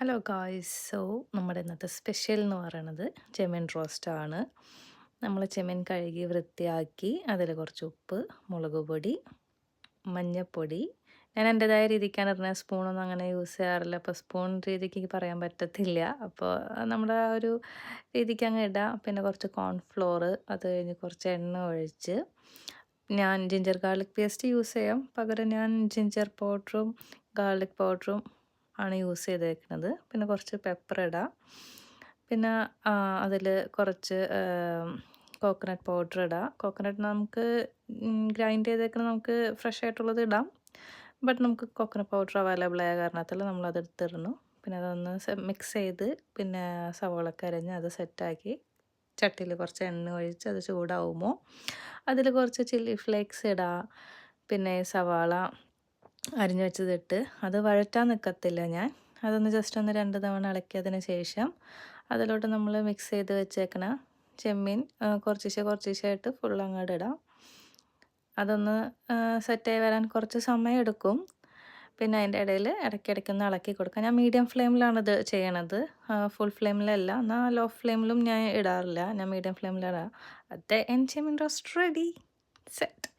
Hello guys. നമ്മുടെ ഇന്നത്തെ special എന്ന് പറയണത് ചെമ്മീൻ റോസ്റ്റാണ്. നമ്മൾ ചെമ്മീൻ കഴുകി വൃത്തിയാക്കി അതിൽ കുറച്ച് ഉപ്പ്, മുളക് പൊടി, മഞ്ഞൾപ്പൊടി. ഞാൻ എൻ്റെതായ രീതിക്കാണ് ഇടുന്നത്. സ്പൂണൊന്നും അങ്ങനെ യൂസ് ചെയ്യാറില്ല. അപ്പോൾ സ്പൂൺ രീതിക്ക് പറയാൻ പറ്റത്തില്ല. അപ്പോൾ നമ്മുടെ ആ ഒരു രീതിക്ക് അങ്ങ് ഇടാം. പിന്നെ കുറച്ച് കോൺഫ്ലോർ, അത് കഴിഞ്ഞ് കുറച്ച് എണ്ണ ഒഴിച്ച് ഞാൻ ജിഞ്ചർ ഗാർലിക് പേസ്റ്റ് യൂസ് ചെയ്യാം. പകരം ഞാൻ ജിഞ്ചർ പൗഡറും ഗാർലിക് പൗഡറും ആണ് യൂസ് ചെയ്തേക്കുന്നത്. പിന്നെ കുറച്ച് പെപ്പർ ഇടാം. പിന്നെ അതിൽ കുറച്ച് കോക്കനട്ട് പൗഡർ ഇടാം. കോക്കനട്ട് നമുക്ക് ഗ്രൈൻഡ് ചെയ്തേക്കുന്നത് നമുക്ക് ഫ്രഷ് ആയിട്ടുള്ളത് ഇടാം. ബട്ട് നമുക്ക് കോക്കനട്ട് പൗഡർ അവൈലബിൾ ആയ കാരണത്തിൽ നമ്മളത് എടുത്തിടുന്നു. പിന്നെ അതൊന്ന് മിക്സ് ചെയ്ത് പിന്നെ സവോളയൊക്കെ അരിഞ്ഞ് അത് സെറ്റാക്കി ചട്ടിയിൽ കുറച്ച് എണ്ണ ഒഴിച്ച് അത് ചൂടാവുമ്പോൾ അതിൽ കുറച്ച് ചില്ലി ഫ്ലേക്സ് ഇടാം. പിന്നെ സവാള അരിഞ്ഞു വെച്ചതിട്ട് അത് വഴറ്റാൻ നിൽക്കത്തില്ല ഞാൻ. അതൊന്ന് ജസ്റ്റ് ഒന്ന് 2 തവണ ഇളക്കിയതിന് ശേഷം അതിലോട്ട് നമ്മൾ മിക്സ് ചെയ്ത് വെച്ചേക്കണ ചെമ്മീൻ കുറച്ചീശെ ആയിട്ട് ഫുൾ അങ്ങോട്ട് ഇടാം. അതൊന്ന് സെറ്റായി വരാൻ കുറച്ച് സമയം എടുക്കും. പിന്നെ അതിൻ്റെ ഇടയിൽ ഇടയ്ക്കിടയ്ക്കൊന്ന് ഇളക്കി കൊടുക്കാം. ഞാൻ മീഡിയം ഫ്ലെയിമിലാണിത് ചെയ്യണത്, ഫുൾ ഫ്ലെയിമിലല്ല. എന്നാൽ ലോ ഫ്ലെയിമിലും ഞാൻ ഇടാറില്ല. ഞാൻ മീഡിയം ഫ്ലെയിമിലിടാം. അതെ, ചെമ്മീൻ റോസ്റ്റ് റെഡി, സെറ്റ്.